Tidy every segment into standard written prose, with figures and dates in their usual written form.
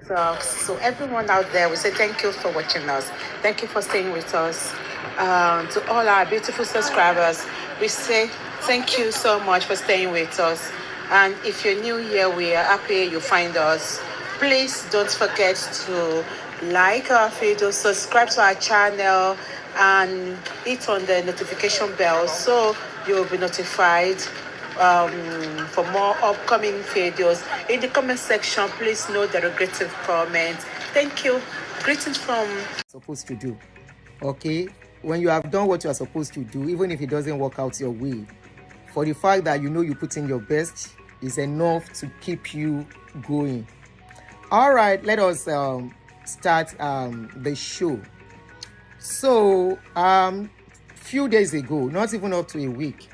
So everyone out there, we say thank you for watching us. Thank you for staying with us. To all our beautiful subscribers, we say thank you so much for staying with us. And if you're new here, we are happy you find us. Please don't forget to like our video, subscribe to our channel, and hit on the notification bell so you'll be notified for more upcoming videos. In the comment section, please no derogative comments. Thank you. Greetings from supposed to do. Okay, when you have done what you are supposed to do, even if it doesn't work out your way, for the fact that you know you put in your best is enough to keep you going. All right, let us start the show. So few days ago, not even up to a week,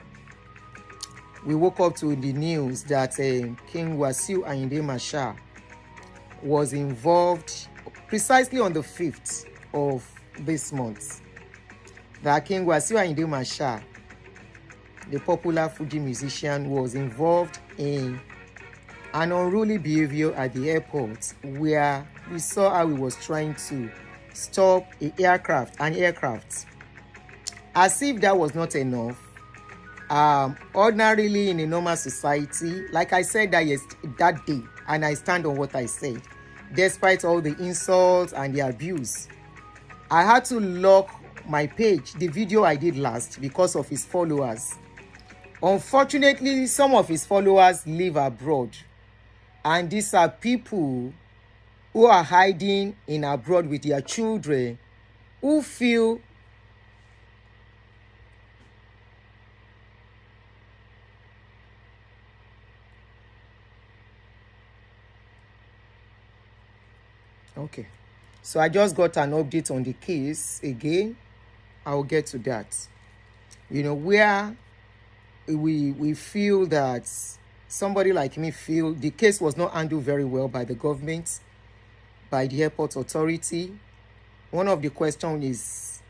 we woke up to the news that King Wasiu Ayinde Marshal was involved precisely on the 5th of this month. That King Wasiu Ayinde Marshal, the popular Fuji musician, was involved in an unruly behavior at the airport, where we saw how he was trying to stop an aircraft. As if that was not enough, ordinarily in a normal society, like I said that day, and I stand on what I said, despite all the insults and the abuse, I had to lock my page, the video I did last, because of his followers. Unfortunately, some of his followers live abroad, and these are people who are hiding in abroad with their children, who feel okay. So I just got an update on the case again. I'll get to that. You know, where we feel that somebody like me feel the case was not handled very well by the government, by the airport authority. One of the questions is,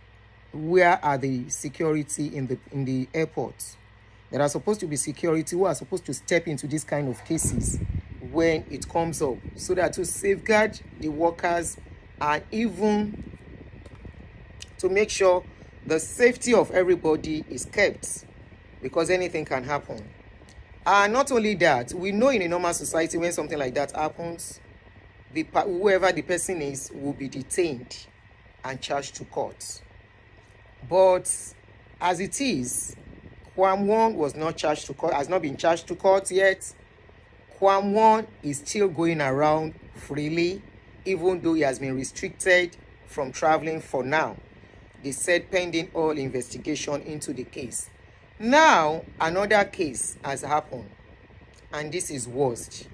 where are the security in the airport? There are supposed to be security who are supposed to step into this kind of cases when it comes up, so that to safeguard the workers and even to make sure the safety of everybody is kept, because anything can happen. And not only that, we know in a normal society, when something like that happens, whoever the person is will be detained and charged to court. But as it is, KWAM1 was not charged to court, has not been charged to court yet. KWAM1 is still going around freely, even though he has been restricted from traveling for now. They said pending all investigation into the case. Now, another case has happened, and this is worst.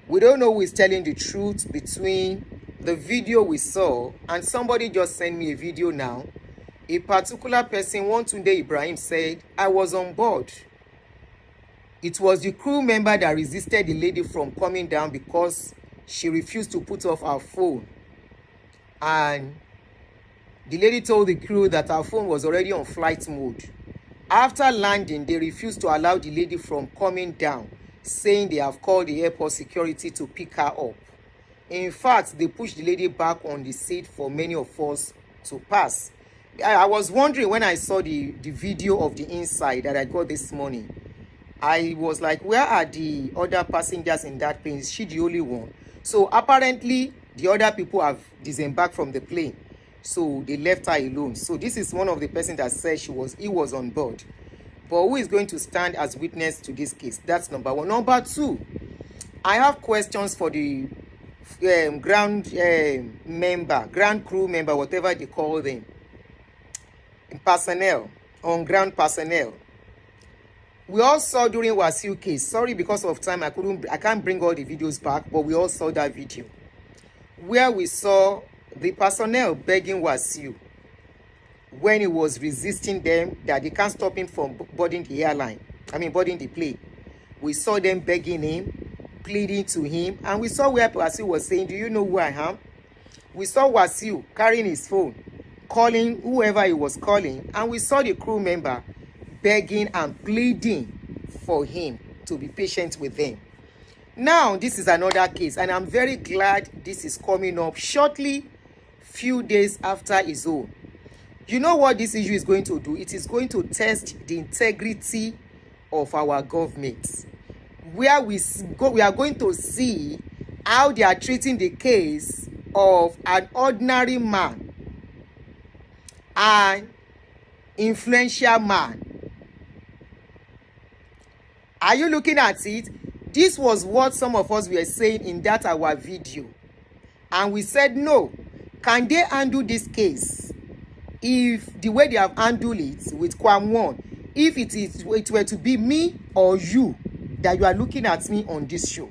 We don't know who is telling the truth between the video we saw, and somebody just sent me a video now. A particular person, Tunde Ibrahim, said, I was on board. It was the crew member that resisted the lady from coming down because she refused to put off her phone. And the lady told the crew that her phone was already on flight mode. After landing, they refused to allow the lady from coming down, saying they have called the airport security to pick her up. In fact, they pushed the lady back on the seat for many of us to pass. I was wondering when I saw the video of the inside that I got this morning. I was like, where are the other passengers in that plane? Is she the only one? So apparently, the other people have disembarked from the plane. So they left her alone. So this is one of the persons that said he was on board. But who is going to stand as witness to this case? That's number one. Number two, I have questions for the ground crew member, whatever they call them, personnel, on ground personnel. We all saw during Wasiu case, sorry because of time I can't bring all the videos back, but we all saw that video where we saw the personnel begging Wasiu when he was resisting them that they can't stop him from boarding the plane. We saw them begging him, pleading to him, and we saw where Wasiu was saying, do you know who I am? We saw Wasiu carrying his phone, calling whoever he was calling, and we saw the crew member begging and pleading for him to be patient with them. Now, this is another case, and I'm very glad this is coming up shortly, few days after his own. You know what this issue is going to do? It is going to test the integrity of our government, where we are going to see how they are treating the case of an ordinary man, an influential man. Are you looking at it? This was what some of us were saying in that our video, and we said no. Can they handle this case if the way they have handled it with KWAM1? If it were to be me or you that you are looking at me on this show,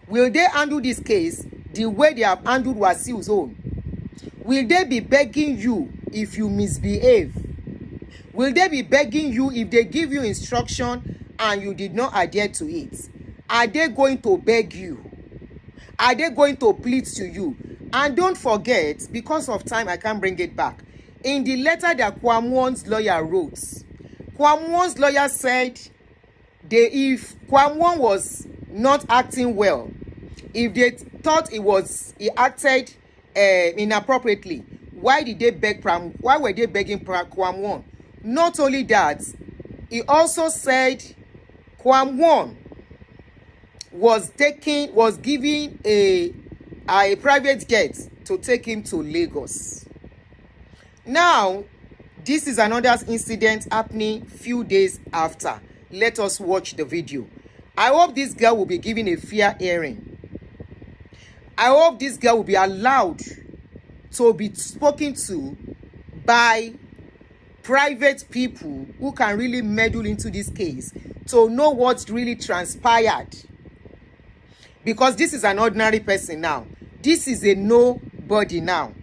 will they handle this case the way they have handled Wasiu's own? Will they be begging you if you misbehave? Will they be begging you if they give you instruction and you did not adhere to it? Are they going to beg you? Are they going to plead to you? And don't forget, because of time I can't bring it back, in the letter that KWAM1's lawyer wrote, KWAM1's lawyer said if KWAM1 was not acting well, if they thought he acted inappropriately, why were they begging KWAM1? Not only that, he also said KWAM1 was giving a private jet to take him to Lagos. Now, this is another incident happening few days after. Let us watch the video. I hope this girl will be given a fair hearing. I hope this girl will be allowed to be spoken to by private people who can really meddle into this case to know what really transpired. Because this is an ordinary person now. This is a nobody now.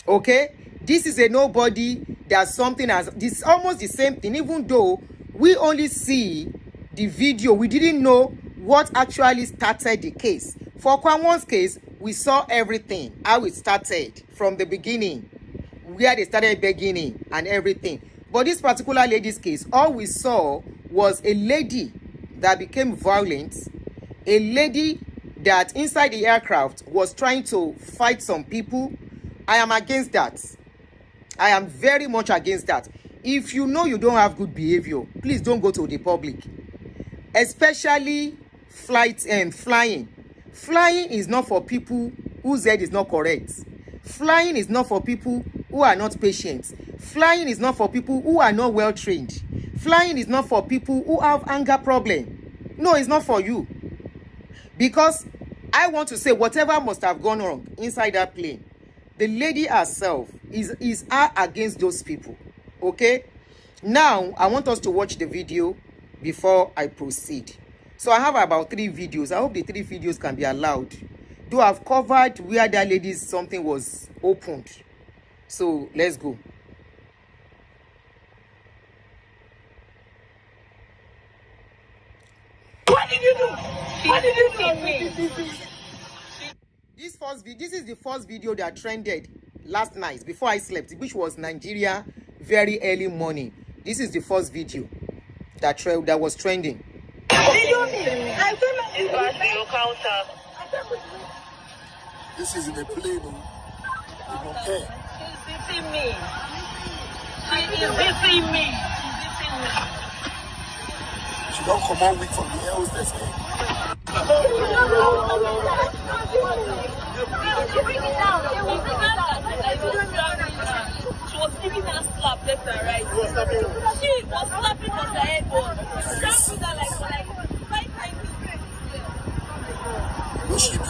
Okay? This is a nobody that something has... This is almost the same thing. Even though we only see the video, we didn't know what actually started the case. For KWAM1's case, we saw everything. How it started from the beginning. Where they started beginning and everything. But this particular lady's case, all we saw was a lady that became violent. A lady that inside the aircraft was trying to fight some people. I am against that. I am very much against that. If you know you don't have good behavior, please don't go to the public. Especially flying. Flying is not for people whose head is not correct. Flying is not for people who are not patient. Flying is not for people who are not well trained. Flying is not for people who have anger problem. No, it's not for you. Because I want to say whatever must have gone wrong inside that plane, the lady herself is against those people. Okay? Now, I want us to watch the video before I proceed. So I have about 3 videos. I hope the 3 videos can be allowed. Though I've covered where that lady's something was opened. So let's go. What did you do? What did you do? This is the first video that trended last night before I slept, which was Nigeria very early morning. This is the first video that was trending. This is in a plane. Okay. She's beating me. She is beating me. She don't come on weak from the hostess. She was giving her slap left and right. She was slapping on the head. Slapping her like 5 times. What she be?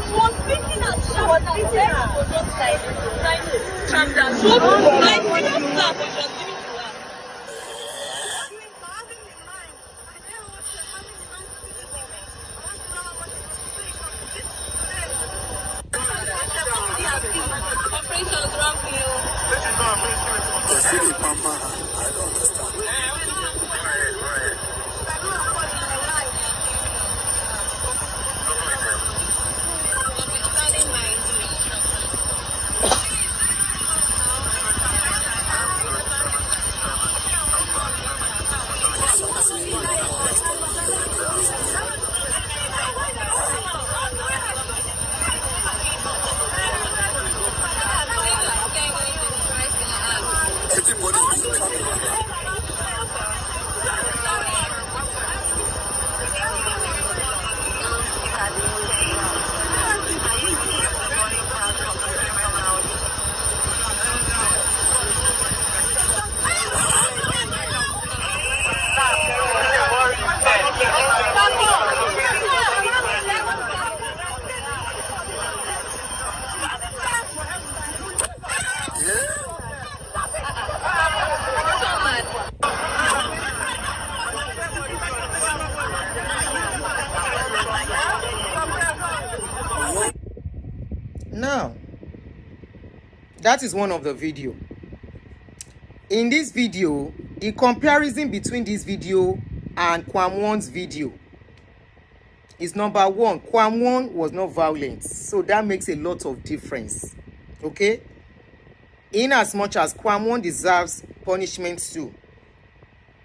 She was beating her, shouting her. She was just like trying to calm down. She was like, she was slap, but she was giving to her. Operations wrong for you. Mama, I don't understand. That is one of the video. In this video, the comparison between this video and KWAM1's video is number one. KWAM1 was not violent, so that makes a lot of difference. Okay? In as much as KWAM1 deserves punishment too,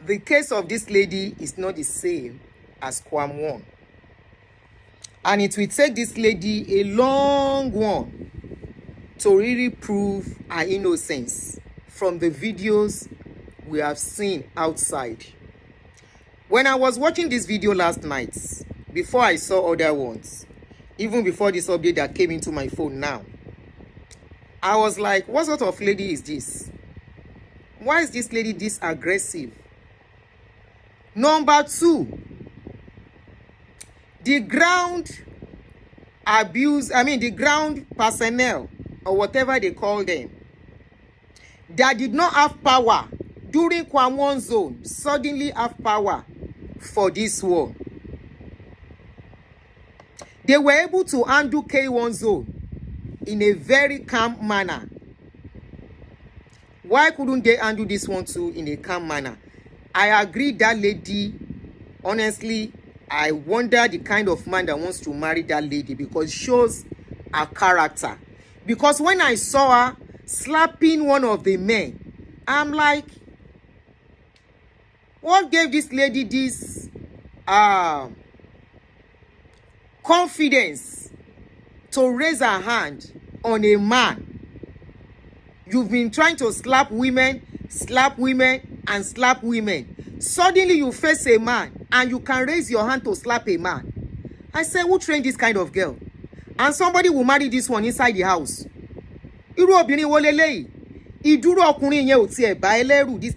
the case of this lady is not the same as KWAM1. And it will take this lady a long one to really prove her innocence from the videos we have seen outside. When I was watching this video last night, before I saw other ones, even before this update that came into my phone now, I was like, what sort of lady is this? Why is this lady this aggressive? Number two, the ground personnel, or whatever they call them, that did not have power during KWAM1 zone, suddenly have power for this one. They were able to handle K1 zone in a very calm manner. Why couldn't they handle this one too in a calm manner? I agree that lady, honestly, I wonder the kind of man that wants to marry that lady, because it shows her character. Because when I saw her slapping one of the men, I'm like, what gave this lady this confidence to raise her hand on a man? You've been trying to slap women, and slap women. Suddenly you face a man and you can raise your hand to slap a man. I say, who trained this kind of girl? And somebody will marry this one inside the house. The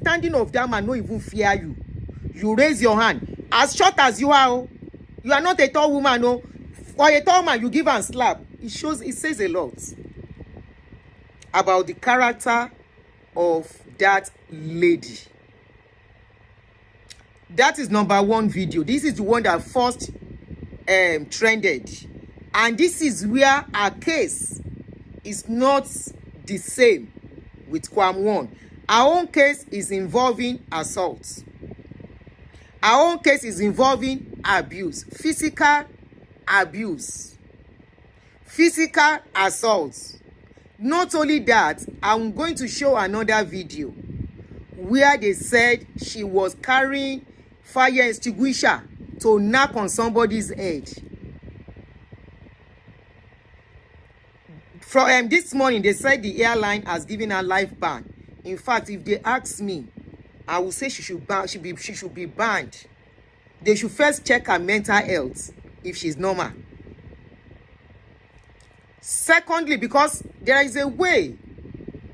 standing of that man no even fear you. You raise your hand. As short as you are, you are not a tall woman, no. For a tall man, you give and slap. It says a lot about the character of that lady. That is number one video. This is the one that first trended. And this is where our case is not the same with KWAM1. Our own case is involving assault. Our own case is involving abuse, physical abuse, physical assault. Not only that, I'm going to show another video where they said she was carrying fire extinguisher to knock on somebody's head. From this morning, they said the airline has given her life ban. In fact, if they ask me, I will say she should be banned. They should first check her mental health if she's normal. Secondly, because there is a way.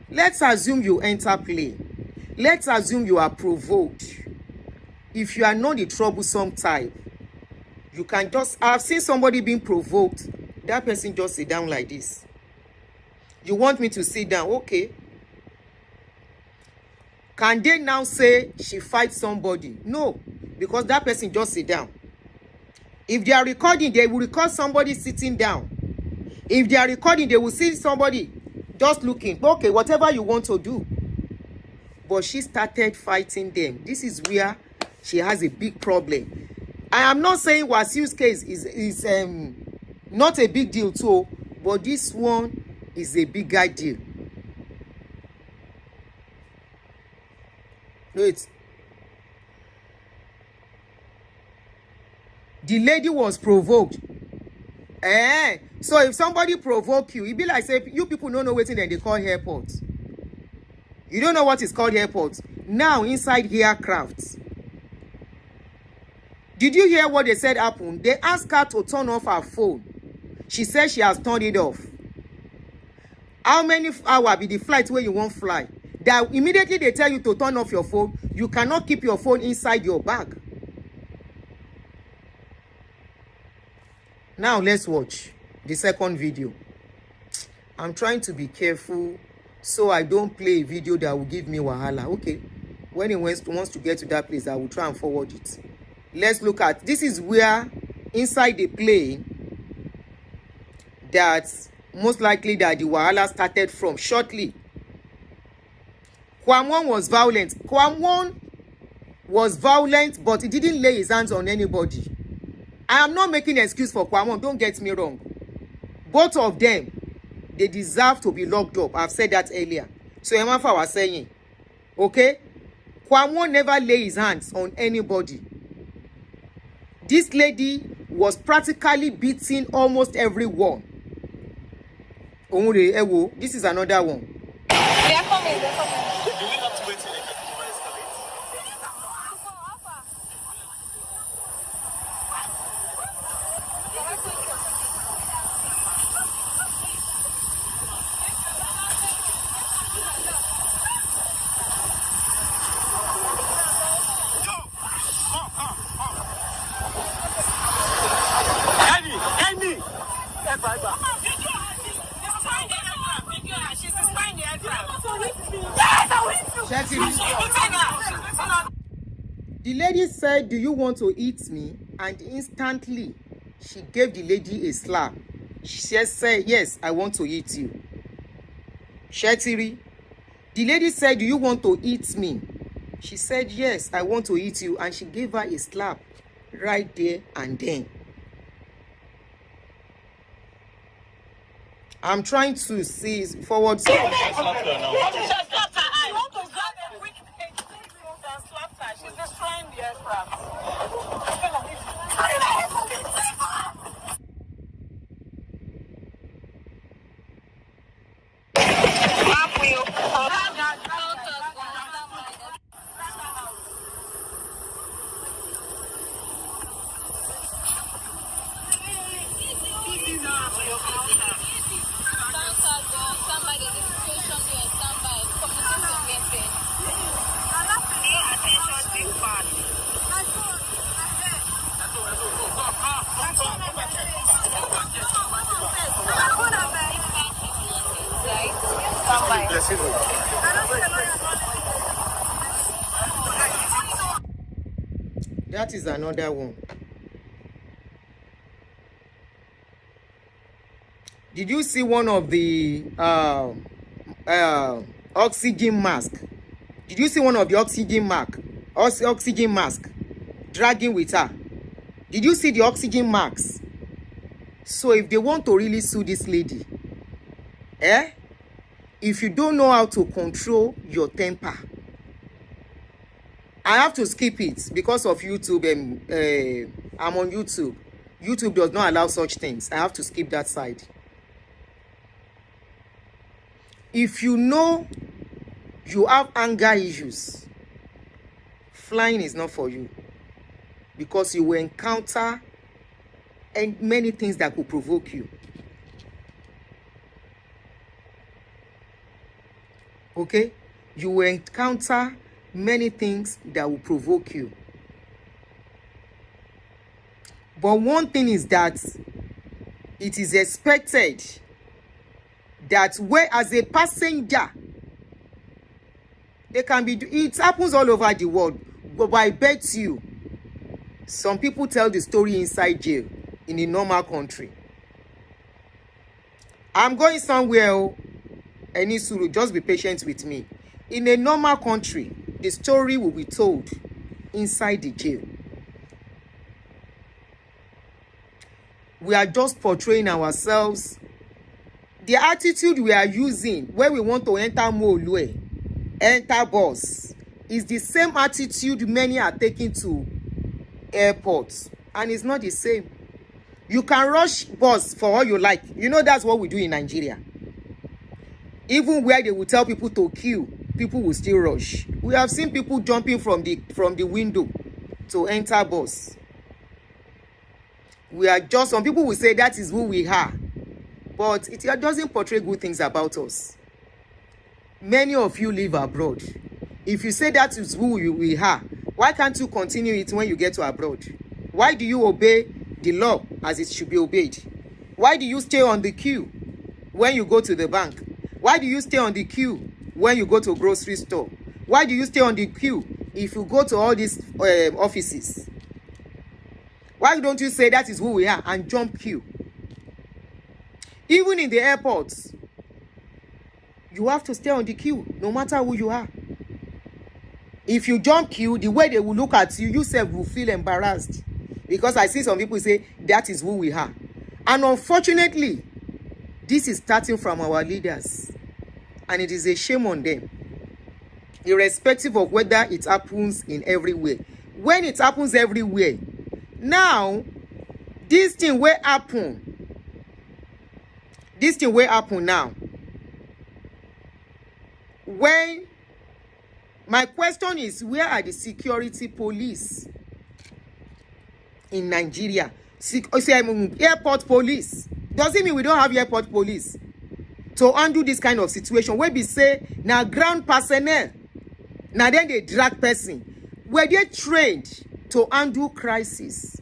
Let's assume you enter plane. Let's assume you are provoked. If you are not the troublesome type, you can just... I've seen somebody being provoked. That person just sit down like this. You want me to sit down? Okay. Can they now say she fights somebody? No, because that person just sit down. If they are recording, they will record somebody sitting down. If they are recording, they will see somebody just looking. Okay, whatever you want to do. But she started fighting them. This is where she has a big problem. I am not saying Wasiu's case is not a big deal too, but this one is a bigger deal. Wait. The lady was provoked. So if somebody provoke you, it be like say you people don't know what they call airport. You don't know what is called airport. Now inside aircraft. Did you hear what they said happened? They asked her to turn off her phone. She said she has turned it off. How many hours be the flight where you won't fly? That immediately they tell you to turn off your phone. You cannot keep your phone inside your bag. Now let's watch the second video. I'm trying to be careful so I don't play a video that will give me wahala. Okay, when it wants to get to that place, I will try and forward it. Let's look at, this is where inside the plane that most likely that the wahala started from shortly. KWAM1 was violent. KWAM1 was violent, but he didn't lay his hands on anybody. I am not making an excuse for KWAM1, don't get me wrong. Both of them, they deserve to be locked up. I've said that earlier. So Emafa was saying, okay, KWAM1 never lay his hands on anybody. This lady was practically beating almost everyone. This is another one. They are coming, they're coming. Do we have to wait till the customer escalates? Andy! The lady said, "Do you want to eat me?" And instantly, she gave the lady a slap. She said, "Yes, I want to eat you." Shetiri. The lady said, "Do you want to eat me?" She said, "Yes, I want to eat you." And she gave her a slap right there and then. I'm trying to see forward. You want to grab a quick and slap her. She's destroying the aircraft. That is another one. Did you see one of the oxygen mask? Did you see one of the oxygen mask dragging with her? Did you see the oxygen masks? So if they want to really sue this lady, if you don't know how to control your temper, I have to skip it because of YouTube. I'm on YouTube. YouTube does not allow such things. I have to skip that side. If you know you have anger issues, flying is not for you, because you will encounter many things that could provoke you. Okay? You will encounter many things that will provoke you. But one thing is that it is expected that where as a passenger, they can be, it happens all over the world, but I bet you some people tell the story inside jail in a normal country. I'm going somewhere, Enisuru, just be patient with me. In a normal country, the story will be told inside the jail. We are just portraying ourselves. The attitude we are using when we want to enter Molue, enter bus, is the same attitude many are taking to airports, and it's not the same. You can rush bus for all you like. You know that's what we do in Nigeria. Even where they will tell people to queue, people will still rush. We have seen people jumping from the window to enter bus. We are just, some people will say that is who we are, but it doesn't portray good things about us. Many of you live abroad. If you say that is who we are, why can't you continue it when you get to abroad? Why do you obey the law as it should be obeyed? Why do you stay on the queue when you go to the bank? Why do you stay on the queue when you go to a grocery store? Why do you stay on the queue if you go to all these offices? Why don't you say that is who we are and jump queue? Even in the airports, you have to stay on the queue, no matter who you are. If you jump queue, the way they will look at you, yourself will feel embarrassed. Because I see some people say, that is who we are. And unfortunately, this is starting from our leaders. And it is a shame on them. Irrespective of whether it happens in everywhere. When it happens everywhere, now, this thing will happen now. When my question is, where are the security police in Nigeria? Airport police. Doesn't mean we don't have airport police to undo this kind of situation. Where we say now ground personnel, now then they drag person. Were they trained to undo crisis?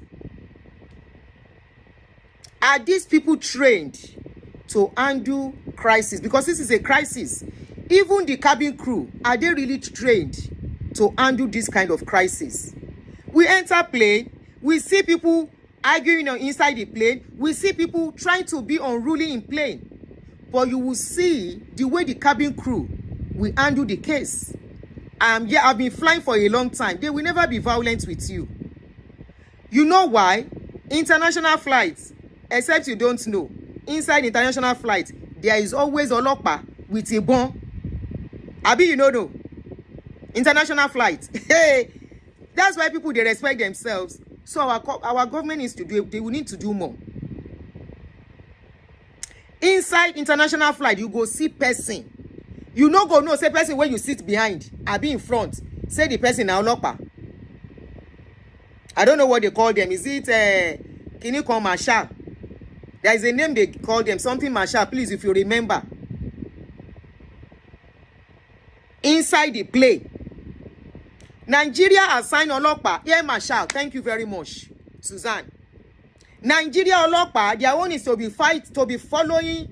Are these people trained to undo crisis? Because this is a crisis. Even the cabin crew, are they really trained to undo this kind of crisis? We enter plane, we see people arguing inside the plane, we see people trying to be unruly in plane. But you will see the way the cabin crew will undo the case. Yeah, I've been flying for a long time. They will never be violent with you. You know why? International flights, except you don't know, inside international flights, there is always Olopa with a bomb. Abi, you know, no. International flights. Hey, that's why people, they respect themselves. So our government needs to do it. They will need to do more. Inside international flight, you go see person. You no go know, say person where you sit behind, Abi in front. Say the person now Olopa. I don't know what they call them. Is it Kini call Marshal? There is a name they call them, something Marshal, please, if you remember. Inside the plane, Nigeria assigned Olopa, Air Marshal, thank you very much, Suzanne. Nigeria Olopa, their own is to be following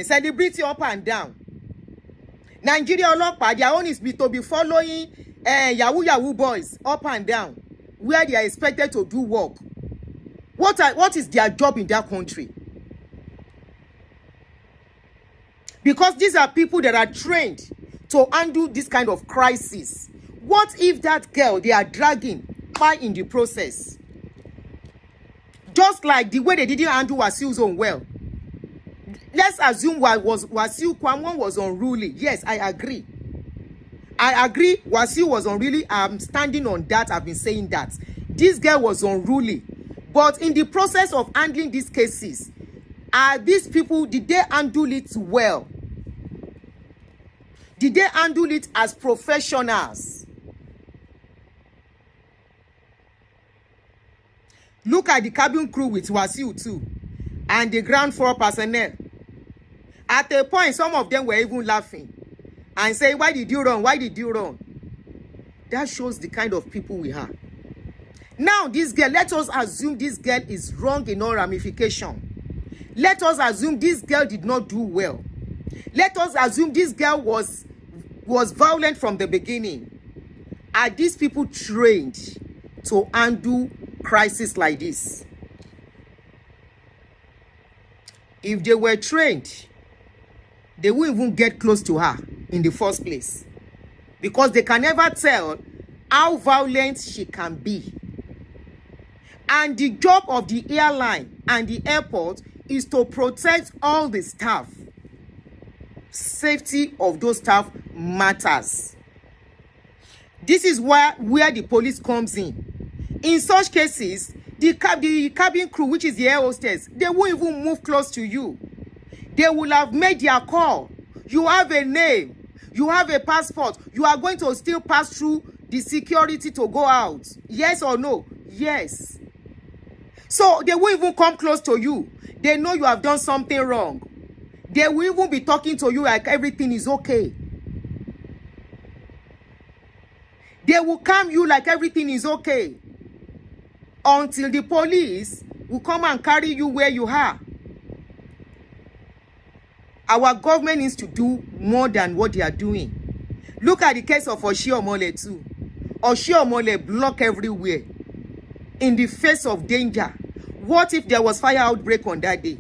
celebrity up and down. Nigeria Olopa, their own is to be following Yahoo boys up and down, where they are expected to do work. What is their job in that country? Because these are people that are trained to undo this kind of crisis. What if that girl they are dragging by in the process? Just like the way they didn't undo Wasiu's own well. Let's assume KWAM1 was unruly. Yes, I agree. Wasiu was unruly. I'm standing on that. I've been saying that. This girl was unruly. But in the process of handling these cases, are these people, did they handle it well? Did they handle it as professionals? Look at the cabin crew with Wasiu too, and the ground floor personnel. At a point, some of them were even laughing and saying, why did you run? Why did you run? That shows the kind of people we are. Now, this girl, let us assume this girl is wrong in all ramification. Let us assume this girl did not do well. Let us assume this girl was violent from the beginning. Are these people trained to undo crisis like this? If they were trained, they won't even get close to her in the first place, because they can never tell how violent she can be. And the job of the airline and the airport is to protect all the staff. Safety of those staff matters. This is where the police comes in. In such cases, the cabin crew, which is the air hostess, they won't even move close to you. They will have made their call. You have a name. You have a passport. You are going to still pass through the security to go out. Yes or no? Yes. So they won't even come close to you. They know you have done something wrong. They will even be talking to you like everything is okay. They will calm you like everything is okay, until the police will come and carry you where you are. Our government needs to do more than what they are doing. Look at the case of Oshiomhole too. Oshiomhole blocked everywhere in the face of danger. What if there was fire outbreak on that day?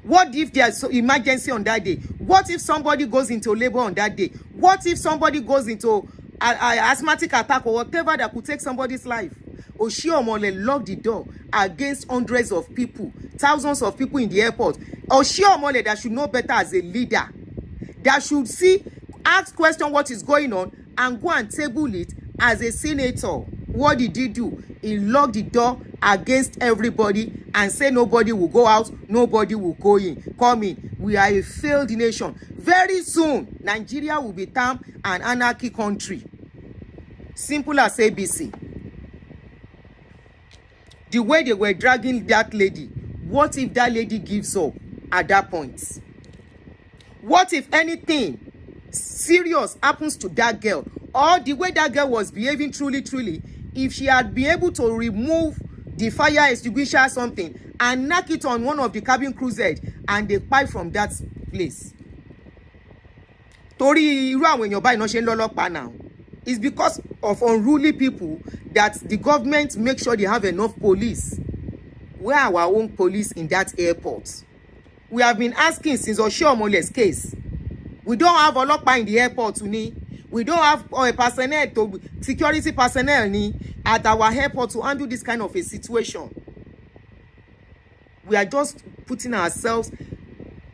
What if there's emergency on that day? What if somebody goes into labor on that day? What if somebody goes into an asthmatic attack or whatever that could take somebody's life? Oshiomhole locked the door against hundreds of people, thousands of people in the airport. Oshiomhole that should know better as a leader, that should ask question what is going on and go and table it as a senator. What did he do? He locked the door against everybody and said nobody will go out, nobody will come in. We are a failed nation. Very soon, Nigeria will become an anarchy country. Simple as ABC. The way they were dragging that lady, what if that lady gives up at that point? What if anything serious happens to that girl, or the way that girl was behaving truly, if she had been able to remove the fire extinguisher or something and knock it on one of the cabin crew's head and they pipe from that place? Torí irú àwọn èèyàn báyìí náà ṣe ń lọ́lọ́pàá now. It's because of unruly people that the government make sure they have enough police. Where are our own police in that airport? We have been asking since Oshiomhole's case. We don't have ọlọ́pàá in the airport ni. We don't have security personnel ni at our airport to handle this kind of a situation. We are just putting ourselves.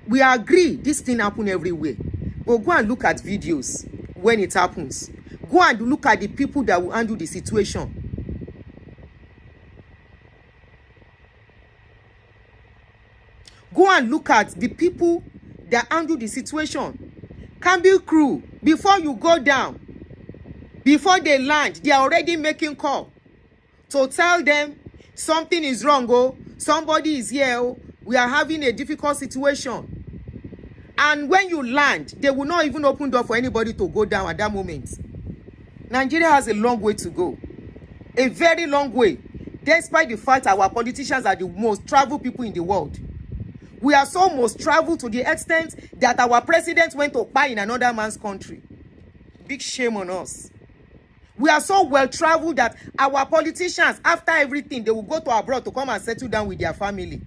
We agree this thing happen everywhere. But go and look at videos when it happens. Go and look at the people that will handle the situation. Go and look at the people that handle the situation. Cabin crew, before you go down, before they land, they are already making call to tell them something is wrong. Oh, somebody is here. Oh, we are having a difficult situation. And when you land, they will not even open door for anybody to go down at that moment. Nigeria has a long way to go. A very long way. Despite the fact our politicians are the most traveled people in the world. We are so most traveled to the extent that our president went to buy in another man's country. Big shame on us. We are so well traveled that our politicians, after everything, they will go to abroad to come and settle down with their family.